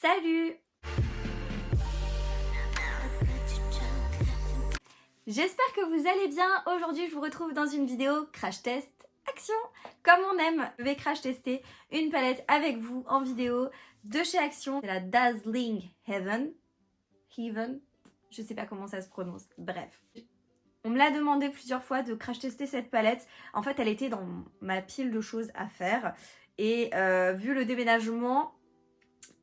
Salut! J'espère que vous allez bien. Aujourd'hui, je vous retrouve dans une vidéo crash test action. Comme on aime, je vais crash tester une palette avec vous en vidéo de chez Action. C'est la Dazzling Heaven. Je sais pas comment ça se prononce. Bref. On me l'a demandé plusieurs fois de crash tester cette palette. En fait, elle était dans ma pile de choses à faire. Et vu le déménagement,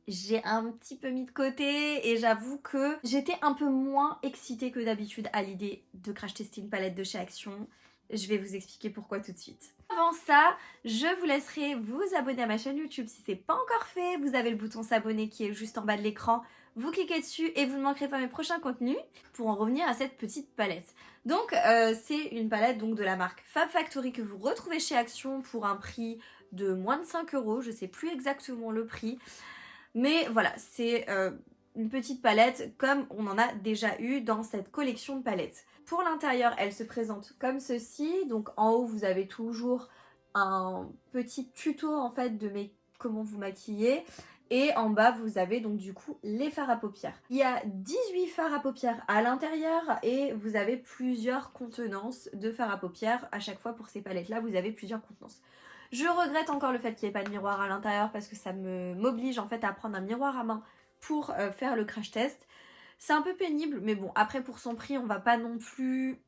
j'ai un petit peu mis de côté et j'avoue que j'étais un peu moins excitée que d'habitude à l'idée de crash tester une palette de chez Action. Je vais vous expliquer pourquoi tout de suite. Avant ça, je vous laisserai vous abonner à ma chaîne YouTube si c'est pas encore fait. Vous avez le bouton s'abonner qui est juste en bas de l'écran. Vous cliquez dessus et vous ne manquerez pas mes prochains contenus. Pour en revenir à cette petite palette. Donc c'est une palette donc, de la marque Fab Factory que vous retrouvez chez Action pour un prix de moins de 5 €. Je sais plus exactement le prix. Mais voilà, c'est une petite palette comme on en a déjà eu dans cette collection de palettes. Pour l'intérieur, elle se présente comme ceci. Donc en haut, vous avez toujours un petit tuto en fait de comment vous maquiller. Et en bas, vous avez donc du coup les fards à paupières. Il y a 18 fards à paupières à l'intérieur et vous avez plusieurs contenances de fards à paupières. À chaque fois pour ces palettes-là, vous avez plusieurs contenances. Je regrette encore le fait qu'il n'y ait pas de miroir à l'intérieur parce que ça m'oblige en fait à prendre un miroir à main pour faire le crash test. C'est un peu pénible, mais bon, après pour son prix, on va pas non plus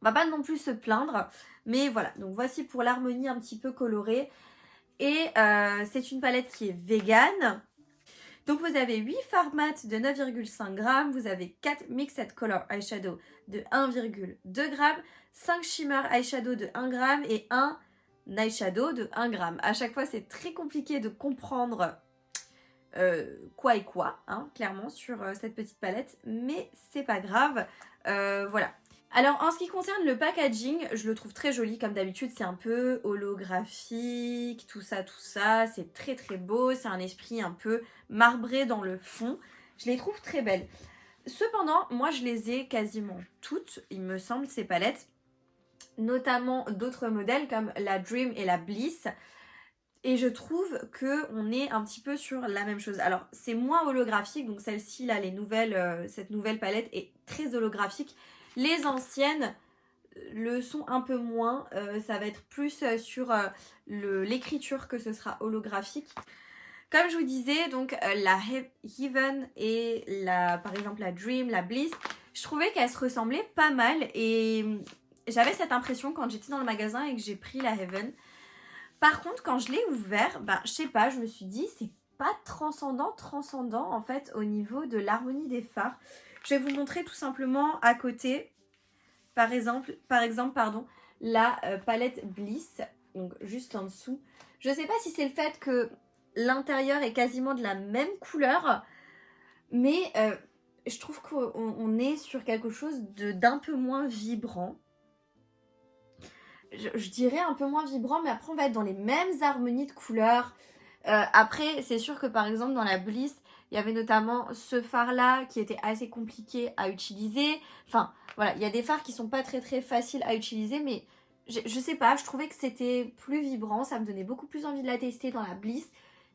se plaindre. Mais voilà, donc voici pour l'harmonie un petit peu colorée. Et c'est une palette qui est vegan. Donc vous avez 8 fards mat de 9,5 g, vous avez 4 Mixed Color Eyeshadow de 1,2 g, 5 Shimmer Eyeshadow de 1 g et 1 eyeshadow de 1 g. À chaque fois, c'est très compliqué de comprendre quoi et quoi, hein, clairement, sur cette petite palette, mais c'est pas grave. Voilà. Alors, en ce qui concerne le packaging, je le trouve très joli, comme d'habitude, c'est un peu holographique, tout ça, c'est très très beau, c'est un esprit un peu marbré dans le fond. Je les trouve très belles. Cependant, moi, je les ai quasiment toutes, il me semble, ces palettes. Notamment d'autres modèles comme la Dream et la Bliss. Et je trouve qu'on est un petit peu sur la même chose. Alors, c'est moins holographique, donc celle-ci, là, cette nouvelle palette est très holographique. Les anciennes le sont un peu moins. Ça va être plus sur l'écriture que ce sera holographique. Comme je vous disais, donc la Heaven et par exemple la Dream, la Bliss, je trouvais qu'elles se ressemblaient pas mal et j'avais cette impression quand j'étais dans le magasin et que j'ai pris la Heaven. Par contre, quand je l'ai ouvert, je sais pas, je me suis dit, c'est pas transcendant en fait au niveau de l'harmonie des fards. Je vais vous montrer tout simplement à côté, par exemple, la palette Bliss, donc juste en dessous. Je sais pas si c'est le fait que l'intérieur est quasiment de la même couleur, mais je trouve qu'on est sur quelque chose d'un peu moins vibrant. Je dirais un peu moins vibrant, mais après on va être dans les mêmes harmonies de couleurs. Après, c'est sûr que par exemple dans la Bliss, il y avait notamment ce fard là qui était assez compliqué à utiliser. Enfin voilà, il y a des fards qui sont pas très très faciles à utiliser, mais je sais pas, je trouvais que c'était plus vibrant, ça me donnait beaucoup plus envie de la tester dans la Bliss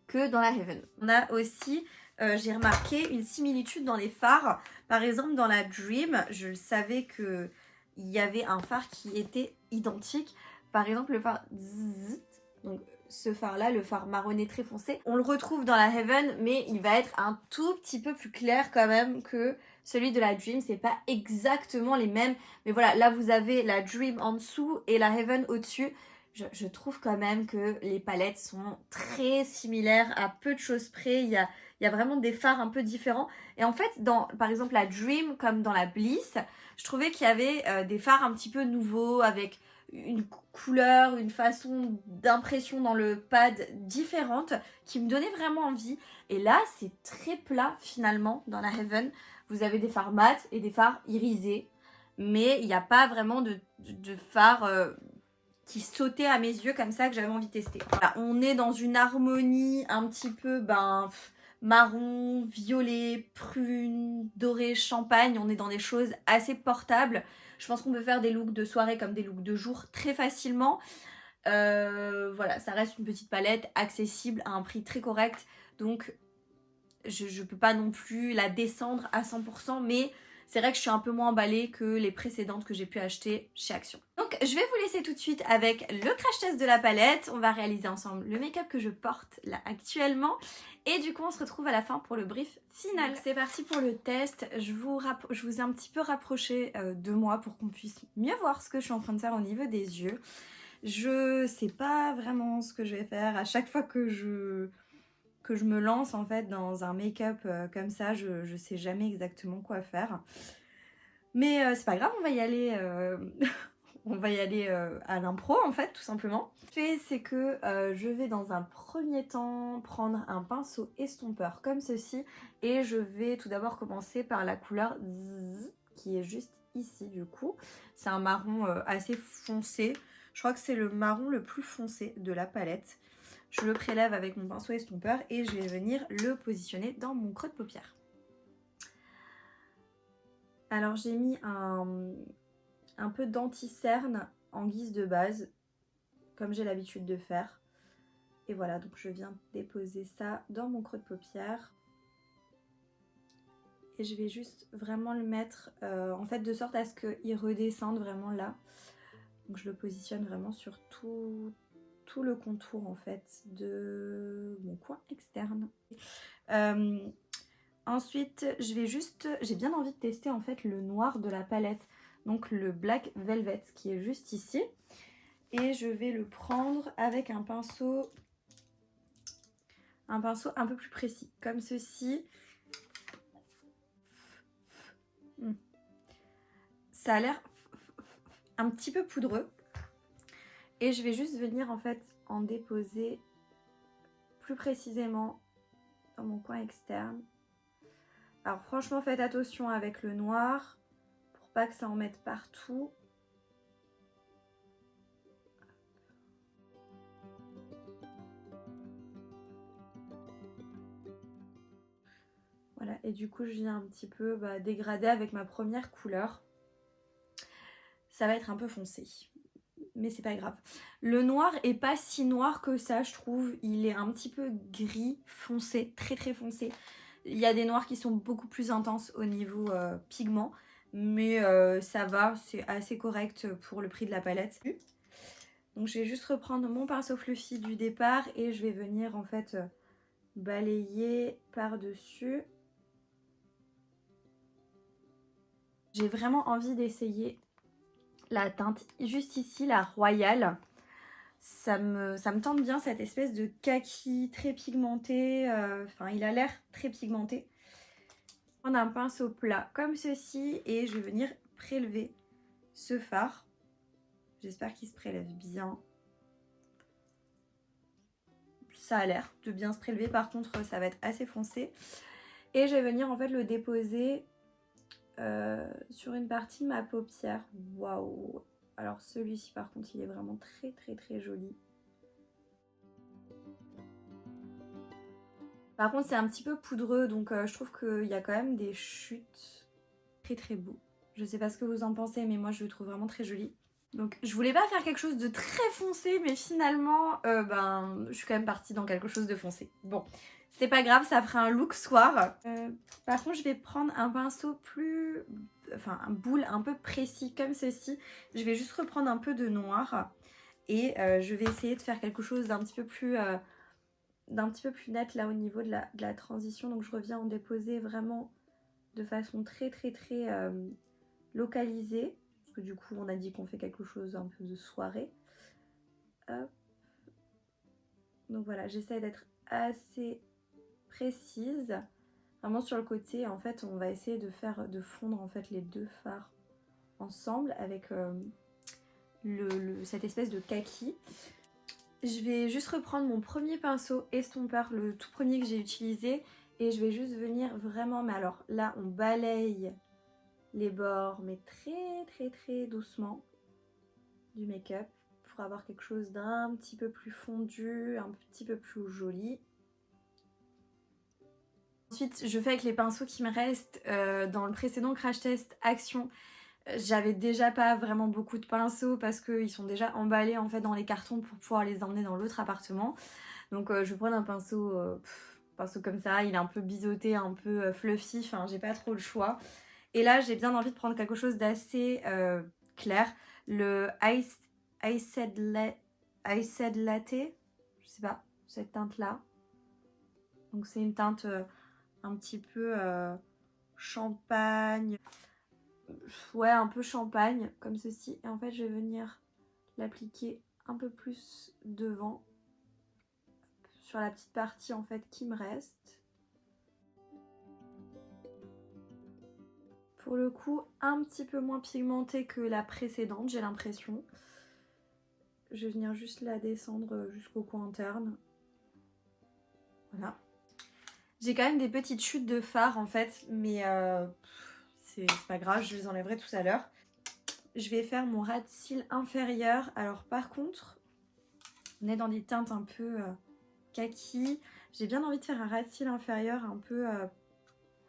que dans la Heaven. On a aussi, j'ai remarqué une similitude dans les fards. Par exemple dans la Dream, je savais que il y avait un phare qui était identique. Par exemple, le phare Zzz, donc ce phare-là, le phare marronné très foncé, on le retrouve dans la Heaven, mais il va être un tout petit peu plus clair quand même que celui de la Dream. C'est pas exactement les mêmes, mais voilà, là vous avez la Dream en dessous et la Heaven au-dessus. Je trouve quand même que les palettes sont très similaires à peu de choses près. Il y a vraiment des fards un peu différents. Et en fait, par exemple la Dream comme dans la Bliss, je trouvais qu'il y avait des fards un petit peu nouveaux avec une couleur, une façon d'impression dans le pad différente qui me donnait vraiment envie. Et là, c'est très plat finalement dans la Heaven. Vous avez des fards mat et des fards irisés, mais il n'y a pas vraiment de fards qui sautaient à mes yeux comme ça que j'avais envie de tester. Voilà, on est dans une harmonie un petit peu marron, violet, prune, doré, champagne. On est dans des choses assez portables. Je pense qu'on peut faire des looks de soirée comme des looks de jour très facilement. Voilà, ça reste une petite palette accessible à un prix très correct. Donc je peux pas non plus la descendre à 100%, mais c'est vrai que je suis un peu moins emballée que les précédentes que j'ai pu acheter chez Action. Donc je vais vous laisser tout de suite avec le crash test de la palette. On va réaliser ensemble le make-up que je porte là actuellement. Et du coup on se retrouve à la fin pour le brief final. C'est parti pour le test. Je vous ai un petit peu rapproché de moi pour qu'on puisse mieux voir ce que je suis en train de faire au niveau des yeux. Je sais pas vraiment ce que je vais faire à chaque fois que je me lance en fait dans un make-up comme ça, je sais jamais exactement quoi faire. Mais c'est pas grave, on va y aller, on va y aller à l'impro en fait, tout simplement. Ce que je fais, c'est que je vais dans un premier temps prendre un pinceau estompeur comme ceci et je vais tout d'abord commencer par la couleur Zzz, qui est juste ici du coup. C'est un marron assez foncé. Je crois que c'est le marron le plus foncé de la palette. Je le prélève avec mon pinceau estompeur et je vais venir le positionner dans mon creux de paupière. Alors j'ai mis un peu d'anti-cerne en guise de base, comme j'ai l'habitude de faire. Et voilà, donc je viens déposer ça dans mon creux de paupière. Et je vais juste vraiment le mettre, en fait de sorte à ce qu'il redescende vraiment là. Donc je le positionne vraiment sur tout le contour en fait de mon coin externe. Ensuite j'ai bien envie de tester en fait le noir de la palette, donc le Black Velvet qui est juste ici, et je vais le prendre avec un pinceau un peu plus précis comme ceci. Ça a l'air un petit peu poudreux. Et je vais juste venir en fait en déposer plus précisément dans mon coin externe. Alors franchement faites attention avec le noir pour pas que ça en mette partout. Voilà, et du coup je viens un petit peu dégrader avec ma première couleur. Ça va être un peu foncé, mais c'est pas grave. Le noir est pas si noir que ça, je trouve. Il est un petit peu gris foncé, très très foncé. Il y a des noirs qui sont beaucoup plus intenses au niveau pigment, mais ça va, c'est assez correct pour le prix de la palette. Donc je vais juste reprendre mon pinceau fluffy du départ et je vais venir en fait balayer par-dessus. J'ai vraiment envie d'essayer la teinte juste ici, la Royale. Ça me tente bien cette espèce de kaki très pigmenté. Enfin, il a l'air très pigmenté. On a un pinceau plat comme ceci et je vais venir prélever ce fard. J'espère qu'il se prélève bien. Ça a l'air de bien se prélever. Par contre, ça va être assez foncé. Et je vais venir en fait le déposer sur une partie de ma paupière. Waouh! Alors celui-ci par contre il est vraiment très très très joli. Par contre c'est un petit peu poudreux, donc je trouve qu'il y a quand même des chutes très très beaux. Je sais pas ce que vous en pensez, mais moi je le trouve vraiment très joli. Donc je voulais pas faire quelque chose de très foncé, mais finalement je suis quand même partie dans quelque chose de foncé. Bon, c'est pas grave, ça fera un look soir. Par contre je vais prendre un pinceau un boule un peu précis comme ceci. Je vais juste reprendre un peu de noir et je vais essayer de faire quelque chose d'un petit peu plus net là au niveau de la transition. Donc je reviens en déposer vraiment de façon très très très localisée, parce que du coup on a dit qu'on fait quelque chose un peu de soirée. Hop. Donc voilà, j'essaie d'être assez précise. Vraiment sur le côté, en fait, on va essayer de fondre en fait les deux fards ensemble avec cette espèce de kaki. Je vais juste reprendre mon premier pinceau estompeur, le tout premier que j'ai utilisé, et je vais juste venir vraiment, mais alors là on balaye les bords, mais très très très doucement du make-up pour avoir quelque chose d'un petit peu plus fondu, un petit peu plus joli. Ensuite, je fais avec les pinceaux qui me restent. Dans le précédent crash test Action, j'avais déjà pas vraiment beaucoup de pinceaux parce qu'ils sont déjà emballés en fait dans les cartons pour pouvoir les emmener dans l'autre appartement. Donc je vais prendre un pinceau parce que comme ça, il est un peu biseauté, un peu fluffy, enfin j'ai pas trop le choix. Et là, j'ai bien envie de prendre quelque chose d'assez clair. Le Iced Latte, je sais pas, cette teinte-là. Donc c'est une teinte un petit peu champagne. Ouais, un peu champagne, comme ceci. Et en fait, je vais venir l'appliquer un peu plus devant, sur la petite partie en fait qui me reste. Pour le coup, un petit peu moins pigmentée que la précédente, j'ai l'impression. Je vais venir juste la descendre jusqu'au coin interne. Voilà. J'ai quand même des petites chutes de fard en fait, mais c'est pas grave, je les enlèverai tout à l'heure. Je vais faire mon ras de cils inférieur. Alors par contre, on est dans des teintes un peu kaki. J'ai bien envie de faire un ras de cils inférieur un peu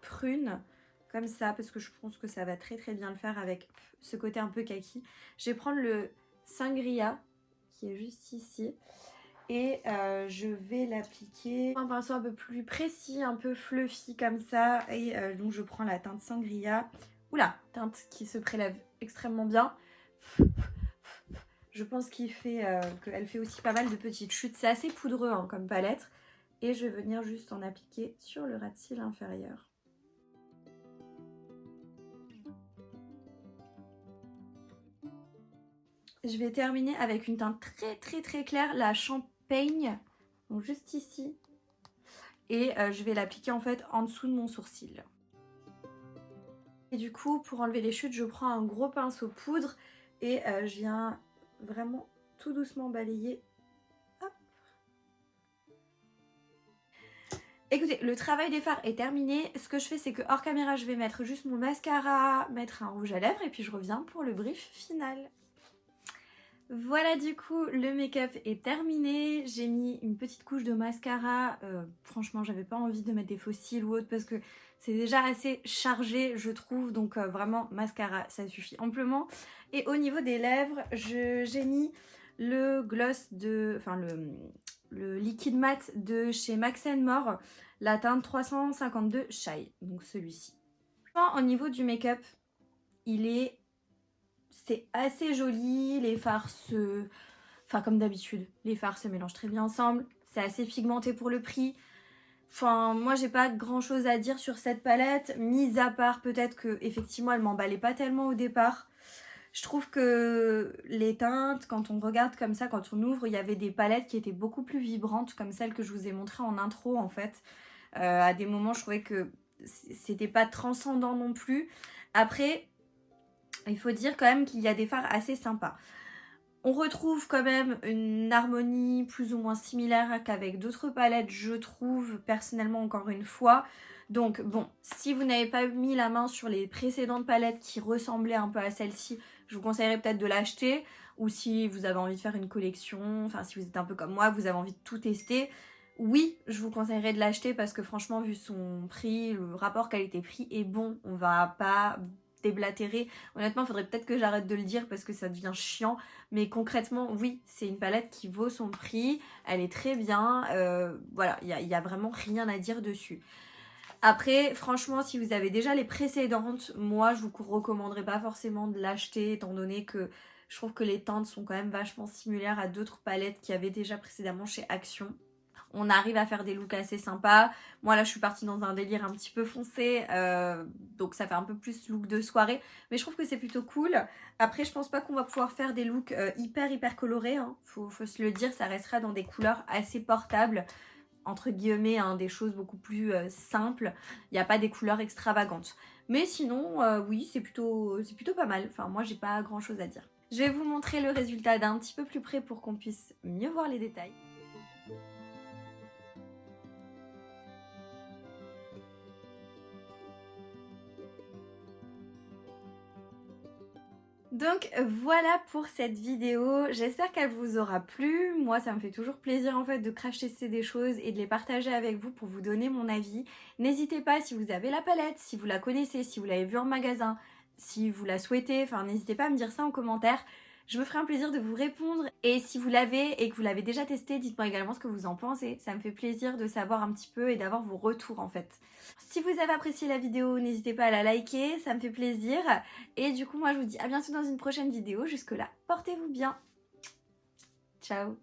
prune, comme ça, parce que je pense que ça va très très bien le faire avec ce côté un peu kaki. Je vais prendre le Sangria, qui est juste ici. Et je vais l'appliquer un pinceau un peu plus précis, un peu fluffy comme ça. Et donc je prends la teinte Sangria. Oula, teinte qui se prélève extrêmement bien. Je pense qu'elle fait aussi pas mal de petites chutes. C'est assez poudreux hein, comme palette. Et je vais venir juste en appliquer sur le ras de cils inférieur. Je vais terminer avec une teinte très très très claire, la Champagne. Donc juste ici. Et je vais l'appliquer en fait en dessous de mon sourcil. Et du coup, pour enlever les chutes, je prends un gros pinceau poudre et je viens vraiment tout doucement balayer. Hop. Écoutez, le travail des fards est terminé. Ce que je fais, c'est que hors caméra, je vais mettre juste mon mascara, mettre un rouge à lèvres et puis je reviens pour le brief final. Voilà, du coup le make-up est terminé. J'ai mis une petite couche de mascara. Franchement, j'avais pas envie de mettre des faux cils ou autre parce que c'est déjà assez chargé, je trouve. Donc vraiment, mascara, ça suffit amplement. Et au niveau des lèvres, j'ai mis le gloss enfin le liquide mat de chez Max More, la teinte 352 Shy, donc celui-ci. Au niveau du make-up, c'est assez joli, les fards enfin comme d'habitude, les fards se mélangent très bien ensemble, c'est assez pigmenté pour le prix. Enfin, moi j'ai pas grand chose à dire sur cette palette, mis à part peut-être que effectivement elle m'emballait pas tellement au départ. Je trouve que les teintes, quand on regarde comme ça, quand on ouvre, il y avait des palettes qui étaient beaucoup plus vibrantes, comme celle que je vous ai montrée en intro en fait. À des moments je trouvais que c'était pas transcendant non plus. Après, il faut dire quand même qu'il y a des fards assez sympas. On retrouve quand même une harmonie plus ou moins similaire qu'avec d'autres palettes, je trouve, personnellement encore une fois. Donc bon, si vous n'avez pas mis la main sur les précédentes palettes qui ressemblaient un peu à celle-ci, je vous conseillerais peut-être de l'acheter. Ou si vous avez envie de faire une collection, enfin si vous êtes un peu comme moi, vous avez envie de tout tester, oui, je vous conseillerais de l'acheter parce que franchement, vu son prix, le rapport qualité-prix est bon. On va pas déblatérer. Honnêtement, il faudrait peut-être que j'arrête de le dire parce que ça devient chiant. Mais concrètement, oui, c'est une palette qui vaut son prix. Elle est très bien. Voilà, il y a vraiment rien à dire dessus. Après, franchement, si vous avez déjà les précédentes, moi, je vous recommanderais pas forcément de l'acheter étant donné que je trouve que les teintes sont quand même vachement similaires à d'autres palettes qu'il y avait déjà précédemment chez Action. On arrive à faire des looks assez sympas. Moi là je suis partie dans un délire un petit peu foncé, donc ça fait un peu plus look de soirée. Mais je trouve que c'est plutôt cool. Après je pense pas qu'on va pouvoir faire des looks hyper colorés, hein. Faut se le dire, ça restera dans des couleurs assez portables. Entre guillemets, hein, des choses beaucoup plus simples. Il n'y a pas des couleurs extravagantes. Mais sinon, oui, c'est plutôt pas mal. Enfin, moi, j'ai pas grand chose à dire. Je vais vous montrer le résultat d'un petit peu plus près pour qu'on puisse mieux voir les détails. Donc voilà pour cette vidéo, j'espère qu'elle vous aura plu. Moi ça me fait toujours plaisir en fait de crash tester des choses et de les partager avec vous pour vous donner mon avis. N'hésitez pas si vous avez la palette, si vous la connaissez, si vous l'avez vue en magasin, si vous la souhaitez, enfin n'hésitez pas à me dire ça en commentaire. Je me ferai un plaisir de vous répondre. Et si vous l'avez et que vous l'avez déjà testé, dites-moi également ce que vous en pensez. Ça me fait plaisir de savoir un petit peu et d'avoir vos retours en fait. Si vous avez apprécié la vidéo, n'hésitez pas à la liker, ça me fait plaisir. Et du coup, moi je vous dis à bientôt dans une prochaine vidéo. Jusque là, portez-vous bien. Ciao.